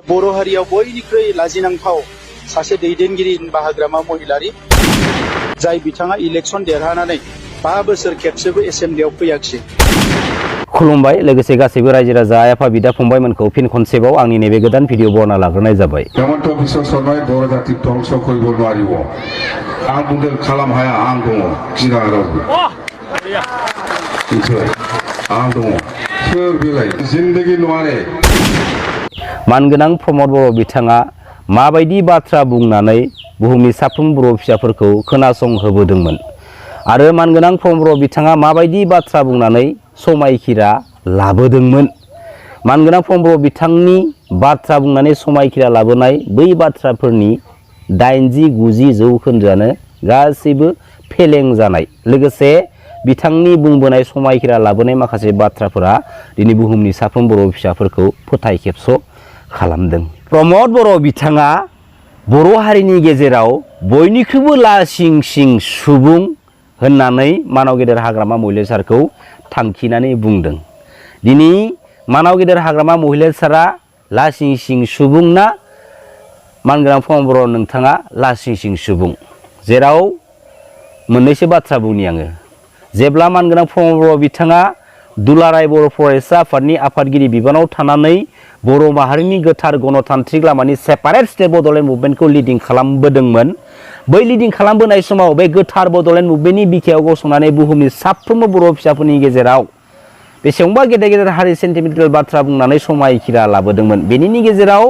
बर' हारियाव बयनिख्रुइ लाजिनांथाव सासे दैदेनगिरि होनबा हाग्रामा महिलारि जाय बिथाङा इलेक्सन देरहानानै 5 बोसोर खेबसेबो एसेम्ब्लियाव फैयाखिसै। खुलुमबाय लोगोसे गासैबो रायजो राजा आफा बिदा फंबायमोनखौ फिन खनसेबाव आंनि नैबे गोदान भिडिअ बरना लाग्रोनाय जाबाय। हेमन्त बिश्वशर्माया बर' जाति ध्वंस करिब নোৱাৰিব। आं बुंदों खालाम हाया आं दङ गिना रावबो। आं दङ सोर बेलाय जिन्दगी नङारे। मानगोनां प्रमद बर' बिथाङा माबायदि बाथ्रा बुंनानै बुहुमनि साफ्रोम बर' फिसाफोरखौ खोनासंहोबोदोंमोन आरो मानगोनां प्रमद बर' बिथाङा माबायदि बाथ्रा बुंनानै समायखिरा लाबोदोंमोन। मानगोनां प्रमद बर' बिथांनि बाथ्रा बुंनानै समायखिरा लाबोनाय बै बाथ्राफोरनि 80-90 जौखोन्दोआनो गासैबो फेलें जानाय। लोगोसे बिथांनि बुंबोनाय समायखिरा लाबोनाय माखासे बाथ्राफोरा दिनै बुहुमनि साफ्रोम बर' फिसाफोरखौ फोथाय खेबस' खालामदों। प्रमद बर' बिथाङा बर' हारिनि गेजेराव बयनिख्रुइबो लासिंसिं सुबुं होननानै मानाव गेदेर हाग्रामा महिलारि सारखौ थांखिनानै बुंदों। दिनै मानाव गेदेर हाग्रामा महिलारि सारा लासिंसिं सुबुं ना मानगोनां प्रमद बर' नोंथाङा लासिंसिं सुबुं? जेराव मोननैसो बाथ्रा बुंनि आङो। जेब्ला मानगोनां प्रमद बर' बिथाङा दुलाराय बर' फरायसा आफादनि आफादगिरि बिबानाव थानानै बर' माहारिनि गोथार गणतान्त्रिक लामानि सेपारेट स्टेट बड'लेण्ड मुभमेन्टखौ लिडिं खालामबोदोंमोन। बै लिडिं खालामबोनाय समाव बे गोथार बड'लेण्ड मुभमेन्टनि बिखायाव गसंनानै बुहुमनि साफ्रोमबो बर' फिसाफोरनि गेजेराव बेसेबांबा गेदेर गेदेर हारि सेन्टिमेन्टेल बाथ्रा बुंनानै समायखिरा लाबोदोंमोन। बेनिनि गेजेराव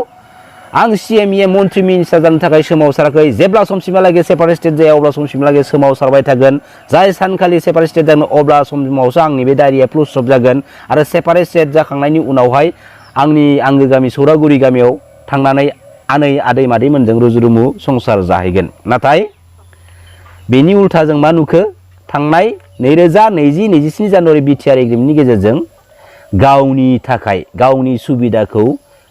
आं CME मन्त्रि मिनिस्टार जानो थाखाय सोमावसाराखै। जेब्ला समसिमहालागै सेपारेट स्टेट जाया अब्ला समसिमहालागै सोमावसारबाय थागोन। जाय सानखालि सेपारेट स्टेट जागोन अब्ला समावसो आंनि बे दारिया प्लुस स्टप जागोन आरो सेपारेट स्टेट जाखांनायनि उनावहाय आंनि आंगो गामि सौरागुरि गामियाव थांनानै आनै आदै मादैमोनजों रुजु-रुमु संसार जाहैगोन। नाथाय बेनि उल्था जों मा नुखो? थांनाय 2020-27 जानुवारि बिटिआर एग्रिमेन्टनि गेजेरजों गावनि थाखाय गावनि सुबिदाखौ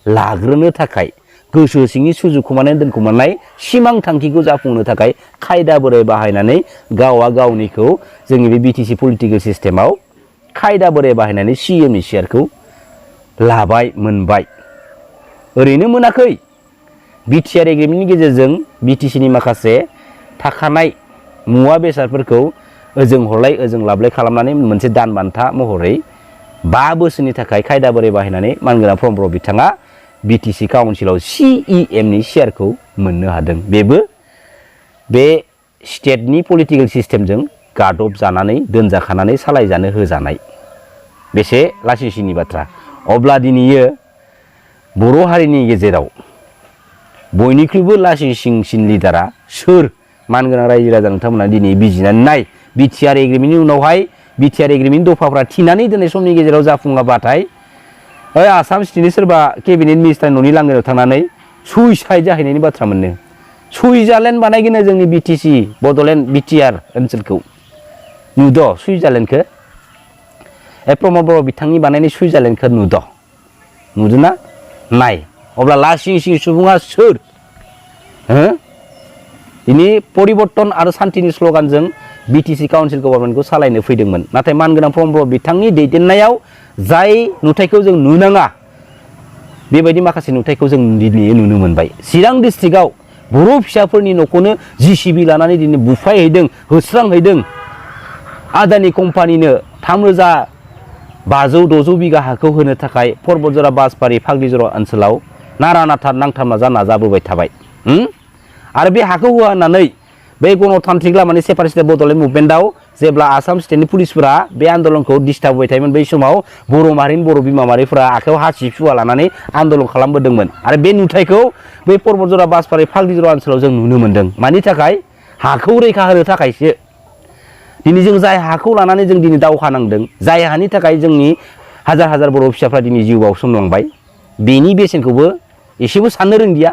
लाग्रोनो थाखाय गोसो सिंनि सुजुखुमानानै दोनखुमानाय सिमां थांखिखौ जाफुंनो थाखाय खायदा बोराय बाहायनानै गावआ गावनिखौ जोंनि बे बिटिसि पलिटिकेल सिस्टेमाव खायदा बोराय बाहायनानै CMनि शेयारखौ लाबाय मोनबाय। ओरैनो मोनाखै। बिटिआर एग्रिमेन्टनि गेजेरजों बिटिसिनि माखासे थाखानाय मुवा बेसादफोरखौ ओजों हरलाय ओजों लाबलाय खालामनानै मोनसे दान बान्था महरै 5 बोसोरनि थाखाय खायदा बोराय बाहायनानै मानगोनां प्रमद बर' बिथाङा बिटिसि काउन्सिलाव CEMनि शेयारखौ मोननो हादों। बेबो बे स्टेटनि पलिटिकेल सिस्टेमजों गादब जानानै दोनजाखानानै सालायजानो होजानाय। बेसे लासिंसिंनि बाथ्रा। अब्ला दिनैयो बर' हारिनि गेजेराव बयनिख्रुइबो लासिंसिंसिन लिडारा सोर? मानगोनां रायजो राजा नोंथांमोना दिनै बिजिरनानै नाय। बिटिआर एग्रिमेन्टनि उनावहाय बिटिआर एग्रिमेन्टनि दफाफ्रा थिनानै दोननाय समनि गेजेराव जाफुङाबाथाय आसाम स्टेटनि सोरबा केबिनेट मिनिस्टारनि न'नि लांगोनायाव थांनानै सुइसाइड जाहैनायनि बाथ्रा मोनो। सुइजारलेण्ड बानायगोन जोंनि बिटिसि बड'लेण्ड बिटिआर ओनसोलखौ। नुद' सुइजारलेण्डखौ? प्रमद बर' बिथांनि बानायनाय सुइजारलेण्डखौ नुदोंना? नाय। अब्ला लासिंसिं सुबुङा सोर? दिनै परिबर्तन आरो सान्तिनि स्ल'गानजों बिटिसि काउन्सिल गभर्नमेन्टखौ सालायनो फैदोंमोन। नाथाय मानगोनां प्रमद बर' बिथांनि दैदेननायाव जाय नुथायखौ जों नुनाङा बेबायदि माखासे नुथायखौ जों दिनै नुनो मोनबाय। चिरां डिस्ट्रिक्टआव बर' फिसाफोरनि न'खौनो JCB लानानै दिनै बुफायहैदों, होस्रांहैदों। आदानि कम्पानिनो 3,500-600 बिगा हाखौ होनो थाखाय परबतजरा बासबारि फाग्लिजरा ओनसोलाव नारा नाथा नांथाबना नाजाबोबाय थाबाय। आरो बे हाखौ होआ होननानै बे गणतान्त्रिक लामानि सेपारेट स्टेट बड'लेण्ड मुभमेन्टआव जेब्ला आसाम स्टेटनि पुलिसफोरा बे आन्दलनखौ डिस्टार्ब होबाय थायोमोन बै समाव बर' माहारिनि बर' बिमा माहारिफोरा आखायाव हासिब सुवा लानानै आन्दलन खालामबोदोंमोन। आरो बे नुथायखौ बै परबतजरा बासबारि फाग्लिजरा ओनसोलाव जों नुनो मोन्दों। मानि थाखाय? हाखौ रैखा होनो थाखायसो। दिनै जों जाय हाखौ लानानै जों दिनै दावहा नांदों, जाय हानि थाखाय जोंनि हाजार हाजार बर' फिसाफ्रा दिनै जिउ बाउसोमलांबाय, बेनि बेसेनखौबो एसेबो साननो रोंदिया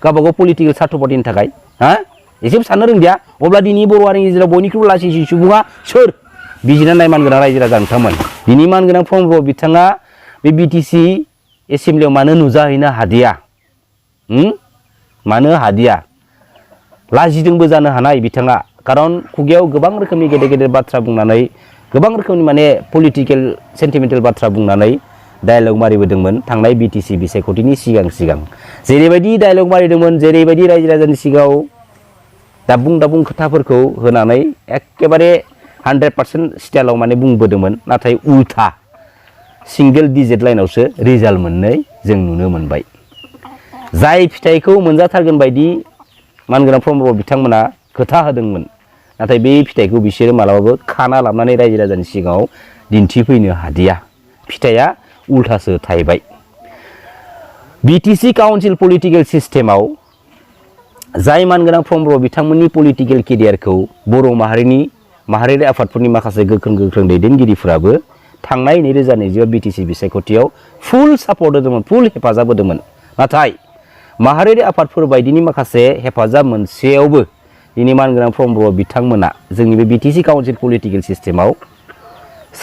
गावबागाव पलिटिकेल सार्थ पार्टिनि थाखाय। एसेबो साननो रोंदिया। अब्ला दिनै बर' हारिनि गेजेराव बयनिख्रुइबो लासिंसिं सुबुङा सोर? बिजिरनानै नाय मानगोनां रायजो राजा नोंथांमोन। दिनै मानगोनां प्रमद बर' बिथाङा बे बिटिसि एसेम्ब्लियाव मानो नुजाहैनो हादिया? मानो हादिया? लाजिदोंबो जानो हानाय बिथाङा। खारन खुगायाव गोबां रोखोमनि गेदेर गेदेर बाथ्रा बुंनानै गोबां रोखोमनि माने पलिटिकेल सेन्टिमेन्टेल बाथ्रा बुंनानै डायलग मारिबोदोंमोन थांनाय बिटिसि बिसायख'थिनि सिगां जेरैबायदि डायलग मारिदोंमोन जेरैबायदि रायजो राजानि सिगाङाव दाबुं खोथाफोरखौ होनानै एखेबारे 100% स्टाइलाव माने बुंबोदोंमोन नाथाय उल्था सिंगल डिजिट लाइनावसो रिजाल्ट मोननाय जों नुनो मोनबाय जाय फिथाइखौ मोनजाथारगोन बायदि मानगोनां प्रमद बर' बिथांमोना खोथा होदोंमोन नाथाय बे फिथाइखौ बिसोरो मालाबाबो खाना लाबनानै रायजो राजानि सिगाङाव दिन्थिफैनो हादिया फिथाइया उल्थासो थायबाय बिटिसि काउन्सिल पलिटिकेल सिस्टेमाव जाय मानगोनां प्रमद बर' बिथांमोननि पलिटिकेल केरियारखौ बर' माहारियारि आफादफोरनि माखासे गोख्रों दैदेनगिरिफोराबो थांनाय 2020 बिटिसि बिसायख'थियाव फुल सापर्ट होदोंमोन फुल हेफाजाब होदोंमोन नाथाय माहारियारि आफादफोर बायदिनि माखासे हेफाजाब मोनसेयावबो दिनै मानगोनां प्रमद बर' बिथांमोना जोंनि बे बिटिसि काउन्सिल पलिटिकेल सिस्टेमाव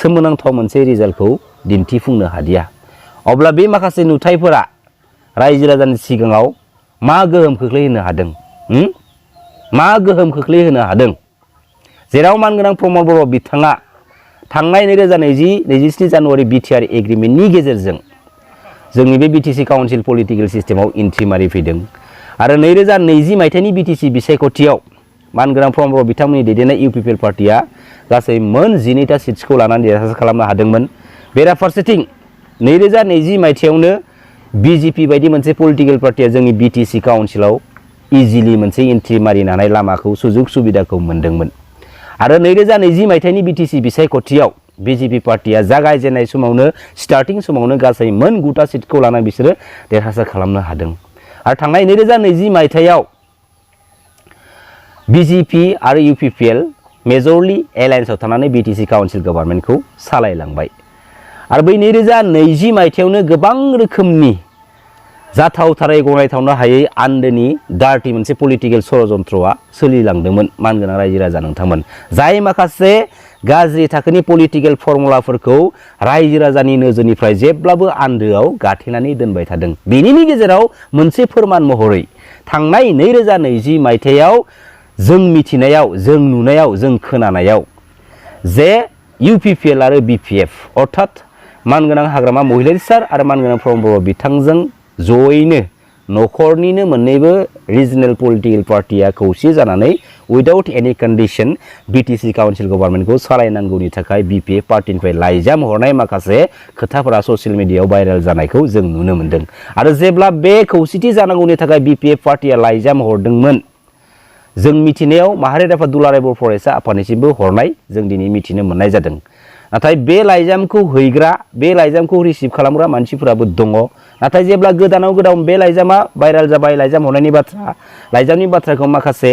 सोमोनांथाव मोनसे रिजाल्टखौ दिन्थिफुंनो हादिया अब्ला बे माखासे नुथायफोरा रायजो राजानि सिगाङाव मा गोहोम खोख्लैहोनो हादों मा गोहोम खोख्लैहोनो हादों जेराव मानगोनां प्रमद बर' बिथाङा थांनाय 2027 जानुवारि बिटिआर एग्रिमेन्टनि गेजेरजों जोंनि बे बिटिसि काउन्सिल पलिटिकेल सिस्टेमाव एन्ट्रि मारिफैदों आरो 2020 मायथाइनि बिटिसि बिसायख'थियाव मानगोनां प्रमद बर' बिथांमोननि दैदेननाय इउपिपिएल पार्टिया गासै मोन 12टा सिट्सखौ लानानै देरहासार खालामनो हादोंमोन बेराफारसेथिं 2020 मायथाइयावनो बिजेपि बायदि मोनसे पलिटिकेल पार्टिया जोंनि बिटिसि काउन्सिलाव इजिलि मोनसे एन्ट्रि मारिनो हानाय लामाखौ सुजुग सुबिदाखौ मोनदोंमोन आरो 2020 मायथाइनि बिटिसि बिसायख'थियाव बिजेपि पार्टिया जागायजेननाय समावनो स्टार्टिं समावनो गासै मोन 9टा सिटखौ लानानै बिसोरो देरहासार खालामनो हादों आरो थांनाय 2020 मायथाइयाव बिजेपि आरो इउपिपिएल मेजरलि एलायन्सआव थानानै बिटिसि काउन्सिल गभर्नमेन्टखौ सालायलांबाय आरो बै 2020 मायथाइयावनो गोबां रोखोमनि जाथावथारै गनायथावनो हायै आन्दोनि डार्टि मोनसे पलिटिकेल षड़यन्त्रआ सोलिलांदोंमोन मानगोनां रायजो राजा नोंथांमोन जाय माखासे गाज्रि थाखोनि पलिटिकेल फर्मुलाफोरखौ रायजो राजानि नोजोरनिफ्राय जेब्लाबो आन्दोआव गाथेनानै दोनबाय थादों बेनिनि गेजेराव मोनसे फोरमान महरै थांनाय 2020 मायथाइयाव जों मिथिनायाव जों नुनायाव जों खोनानायाव जे इउपिपिएल आरो बिपिएफ अर्थात मानगोनां हाग्रामा महिलारी सार आरो मानगोनां प्रमद बर' बिथांजों जयैनो न'खरनिनो मोननैबो रिजनेल पलिटिकेल पार्टिया खौसे जानानै उइदाउट एनि कन्डिशन बिटिसि काउन्सिल गभर्नमेन्टखौ सालायनांगौनि थाखाय बिपिएफ पार्टिनिफ्राय लाइजाम हरनाय माखासे खोथाफोरा ससियेल मिडियायाव भाइरेल जानायखौ जों नुनो मोन्दों आरो जेब्ला बे खौसेथि जानांगौनि थाखाय बिपिएफ पार्टिया लाइजाम हरदोंमोन जों मिथिनायाव माहारियारि आफाद दुलाराय बर' फरायसा आफादनिसिमबो हरनाय जों दिनै मिथिनो मोननाय जादों नाथाय बे लाइजामखौ हैग्रा बे लाइजामखौ रिसिभ खालामग्रा मानसिफोराबो दङ नाथाय जेब्ला गोदानाव गोदान बे लाइजामा भाइरेल जाबाय लाइजाम हरनायनि लाइजामनि बाथ्राखौ माखासे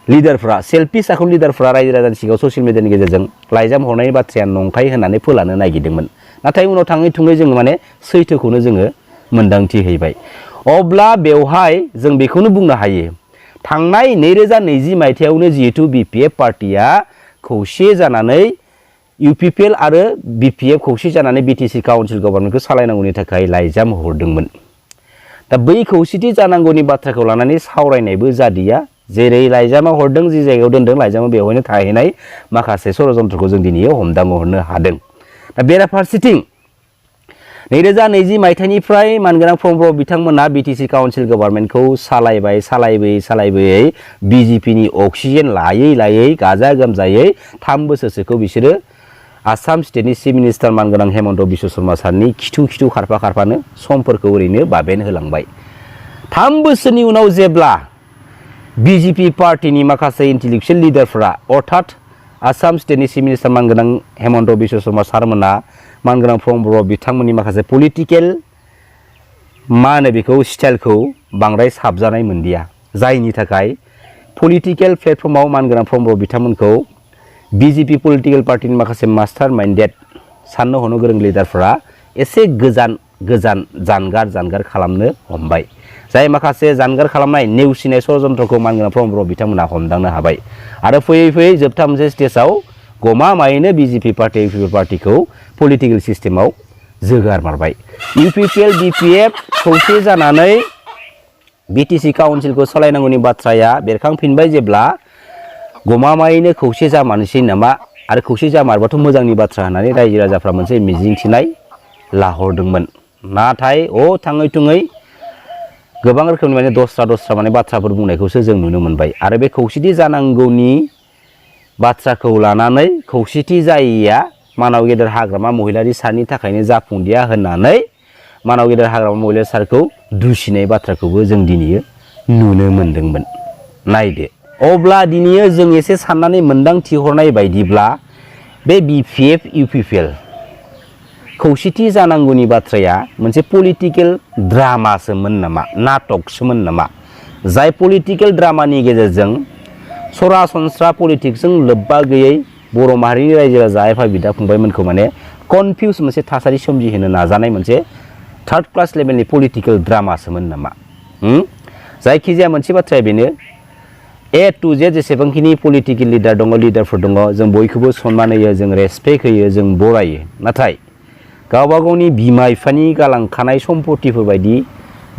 लिडारफ्रा सेल्फिश आखुनि लिडारफ्रा रायजो राजानि सिगाङाव ससियेल मिडियानि गेजेरजों लाइजाम हरनायनि बाथ्राया नंखाय होननानै फोलानो नागिरदोंमोन नाथाय उनाव थाङै थुङै जोङो माने सैथोखौनो जोङो मोन्दांथि हैबाय अब्ला बेवहाय जों बेखौनो बुंनो हायो थांनाय 2020 मायथाइयावनो जिहेतु बिपिएफ पार्टिया खौसे जानानै इउपिपिएल आरो बिपिएफ खौसे जानानै बिटिसि काउन्सिल गभर्नमेन्टखौ सालायनांगौनि थाखाय लाइजाम हरदोंमोन दा बै खौसेथि जानांगौनि बाथ्राखौ लानानै सावरायनायबो जादिया जेरै लाइजामा हरदों जि जायगायाव दोनदों लाइजामा बेवहायनो थाहैनाय माखासे षड़यन्त्रखौ जों दिनै हमदांहरनो हादों दा बेराफारसेथिं 2020 मायथाइनिफ्राय मानगोनां प्रमद बर' बिथांमोना बिटिसि काउन्सिल गभर्नमेन्टखौ सालायबोयै बिजेपिनि अक्सिजेन लायै गाजा गोमजायै 3 बोसोरसोखौ बिसोरो आसाम स्टेटनि चिफ मिनिस्टार मानगोनां हेमन्त बिश्व शर्मा सारनि खिथु खारफानो समफोरखौ ओरैनो बाबेन होलांबाय 3 बोसोरनि उनाव जेब्ला बिजेपि पार्टिनि माखासे इन्टेलेक्चुवेल लिडारफोरा अर्थात आसाम स्टेटनि चिफ मिनिस्टार मानगोनां हेमन्त बिश्व शर्मा सारमोना मानगोनां प्रमद बर' बिथांमोननि माखासे पलिटिकेल मा होनो बेखौ स्टाइलखौ बांद्राय साबजानाय मोनदिया जायनि थाखाय पलिटिकेल प्लेटफर्माव मानगोनां प्रमद बर' बिथांमोनखौ बिजेपि पलिटिकेल पार्टिनि माखासे मास्टार माइन्डेड साननो हनो गोरों लिडारफोरा एसे जानगार खालामनो हमबाय जाय माखासे जानगार खालामनाय नेवसिनाय षड़यन्त्रखौ मानगोनां प्रमद बर' बिथांमोना हमदांनो हाबाय आरो फैयै जोबथा मोनसे स्टेजाव गमामायैनो बिजेपि पार्टी इउपिपिएल पार्टिखौ पलिटिकेल सिस्टेमाव जोगार मारबाय इउपिपिएल बिपिएफ खौसे जानानै बिटिसि काउन्सिलखौ सालायनांगौनि बाथ्राया बेरखांफिनबाय जेब्ला गमामायैनो खौसे जामारनोसै नामा आरो खौसे जामारबाथ' मोजांनि बाथ्रा होननानै रायजो राजाफ्रा मोनसे मिजिंथिनाय लाहरदोंमोन। नाथाय थाङै थुङै गोबां रोखोमनि माने दस्रा माने बाथ्राफोर बुंनायखौसो जों नुनो मोनबाय। आरो बे खौसेथि जानांगौनि बाथ्राखौ लानानै खौसेथि जायैया मानाव गेदेर हाग्रामा महिलारि सारनि थाखायनो जाफुंदिया होननानै मानाव गेदेर हाग्रामा महिलारि सारखौ दुसिनाय बाथ्राखौबो जों दिनै नुनो मोनदोंमोन। नायदो अब्ला दिनै जों एसे साननानै मोन्दांथि हरनाय बायदिब्ला बे BPF UPPL खौसेथि जानांगौनि बाथ्राया मोनसे पलिटिकेल ड्रामासोमोन नामा, नाटकसोमोन नामा, जाय पलिटिकेल ड्रामानि गेजेरजों सरासनस्रा पलिटिक्सजों लोब्बा गैयै बर' माहारिनि रायजो राजा आफा बिदा फंबायमोनखौ माने कनफिउज मोनसे थासारि सोमजिहोनो नाजानाय मोनसे थार्ड क्लास लेभेलनि पलिटिकेल ड्रामासोमोन नामा। जायखिजाया मोनसे बाथ्राया बेनो A to Z जेसेबांखिनि पलिटिकेल लिडार दङ, लिडारफोर दङ, जों बयखौबो सनमान होयो, जों रेसपेक्ट होयो, जों बरायो। नाथाय गावबा गावनि बिमा बिफानि गालांखानाय सम्पतिफोर बायदि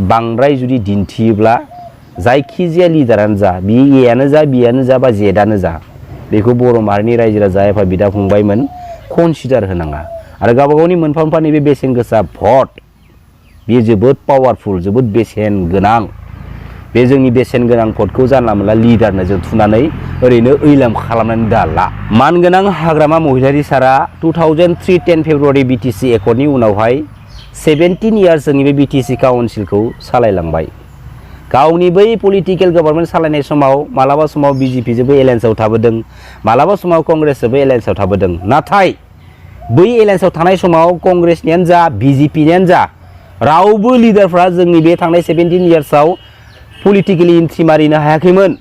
बांद्राय जुदि दिन्थियोब्ला जायखिजाया लिडारानो जा, बि एआनो जा, बिआनो जा बा जेडआनो जा, बेखौ बर' माहारिनि रायजो राजा एफा बिदा फंबायमोन कनसिडार होनाङा। आरो गावबा गावनि मोनफा मोनफा नैबे बेसेन गोसा भट, बेयो जोबोद पावारफुल, जोबोद बेसेन गोनां। बे जोंनि बेसेन गोनां भटखौ जानला मोनला लिडारनो जों थुनानै ओरैनो ओइलाम खालामनानै दाला। मानगोनां हाग्रामा महिलारि सारा 2003 10 फेब्रुवारि BTC एकर्डनि उनावहाय 17 इयार्स जोंनि बे BTC काउन्सिलखौ सालायलांबाय। गावनि बै पलिटिकेल गभर्नमेन्ट सालायनाय समाव मालाबा समाव BJPजोंबो एलायन्सआव थाबोदों, मालाबा समाव कंग्रेसजोंबो एलायन्सआव थाबोदों। नाथाय बै एलायन्सआव थानाय समाव कंग्रेसनियानो जा, BJPनियानो जा, रावबो लिडारफ्रा जोंनि बे थांनाय 17 इयार्सआव पलिटिकेलि एन्ट्रि मारिनो हायाखैमोन।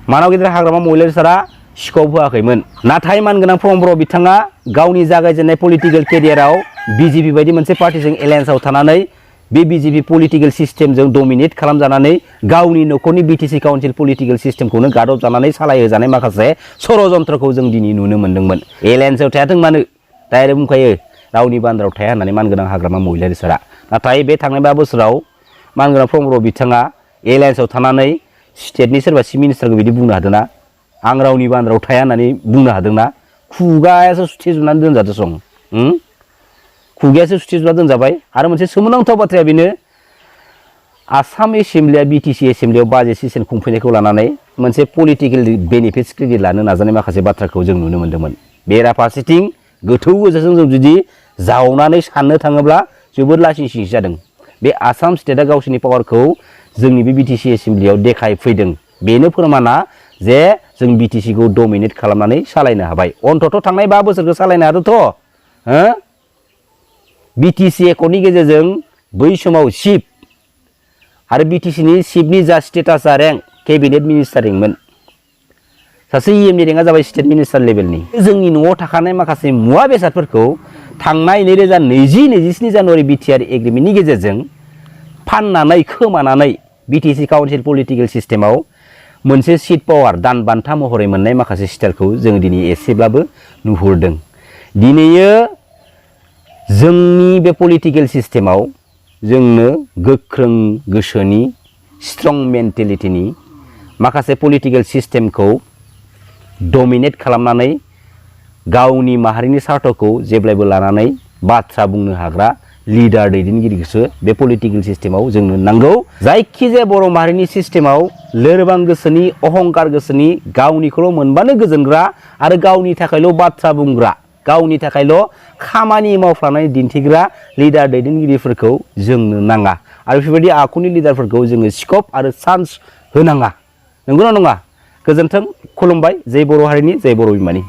मानाव गेदेर हाग्रामा महिलारि सारा स्कप होआखैमोन। नाथाय मानगोनां प्रमद बर' बिथाङा गावनि जागायजेननाय पलिटिकेल केरियाराव BJP बायदि मोनसे पार्टिजों एलायन्सआव थानानै बे BJP पलिटिकेल सिस्टेमजों डमिनेट खालामजानानै गावनि न'खरनि BTC काउन्सिल पलिटिकेल सिस्टेमखौनो गादबजानानै सालायहोजानाय माखासे षड़यन्त्रखौ जों दिनै नुनो मोन्दोंमोन। एलायन्सआव थायाथों मानो डाइरेक्ट बुंखायो रावनिबो आन्दाराव थाया होननानै मानगोनां हाग्रामा महिलारि सारा। नाथाय बे थांनाय 5 बोसोराव मानगोनां प्रमद बर' बिथाङा एलायन्सआव थानानै स्टेटनि सोरबा चिफ मिनिस्टारखौ बिदि बुंनो हादोंना, आं रावनिबो आन्दाराव थाया होननानै बुंनो हादोंना? खुगायासो सुथेजोबनानै दोनजादो सं, खुगायासो सुथेजोबना दोनजाबाय। आरो मोनसे सोमोनांथाव बाथ्राया बेनो, आसाम एसेम्ब्लिया BTC एसेम्ब्लियाव बाजेट सेसन खुंफैनायखौ लानानै मोनसे पलिटिकेल बेनिफिट्स क्रेडिट लानो नाजानाय माखासे बाथ्राखौ जों नुनो मोन्दोंमोन। बेराफारसेथिं गोथौ गोजों जों जुदि जावनानै साननो थाङोब्ला जोबोद लासिं सिंसि जादों। बे आसाम स्टेटआ गावसोरनि पावारखौ जोंनि बे BTC एसेम्ब्लियाव देखायफैदों। बेनो फोरमाना जे जों BTCखौ डमिनेट खालामनानै सालायनो हाबाय। अन्तत' थांनाय 5 बोसोरखौ सालायनो हादोंथ'। BTC एकर्डनि गेजेरजों बै समाव चिफ आरो BTCनि चिफनि जा स्टेटासआ रेंक केबिनेट मिनिस्टारिंमोन, सासे EMनि रेंकआ जाबाय स्टेट मिनिस्टार लेभेलनि। जोंनि न'आव थाखानाय माखासे मुवा बेसादफोरखौ थांनाय 2020-27 जानुवारि BTR एग्रिमेन्टनि गेजेरजों फाननानै खोमानानै BTC काउन्सिल पलिटिकेल सिस्टेमाव मोनसे सिट पावार दान बान्था महरै मोननाय माखासे स्टाइलखौ जों दिनै एसेब्लाबो नुहुरदों। दिनैयो जोंनि बे पलिटिकेल सिस्टेमाव जोंनो गोख्रों गोसोनि, स्ट्रं मेन्टेलिटिनि माखासे पलिटिकेल सिस्टेमखौ डमिनेट खालामनानै गावनि माहारिनि स्वार्थखौ जेब्लायबो लानानै बाथ्रा बुंनो हाग्रा लिडार दैदेनगिरिखौसो बे पलिटिकेल सिस्टेमाव जोंनो नांगौ। जायखिजाया बर' माहारिनि सिस्टेमाव लोरबां गोसोनि, अहंकार गोसोनि, गावनिखौल' मोनबानो गोजोनग्रा आरो गावनि थाखायल' बाथ्रा बुंग्रा, गावनि थाखायल' खामानि मावफ्लानानै दिन्थिग्रा लिडार दैदेनगिरिफोरखौ जोंनो नाङा। आरो बेफोरबायदि आखुनि लिडारफोरखौ जोङो स्कप आरो चान्स होनाङा। नंगौना नङा? गोजोन्थों, खुलुमबाय। जय बर' हारिनि, जय बर' बिमानि।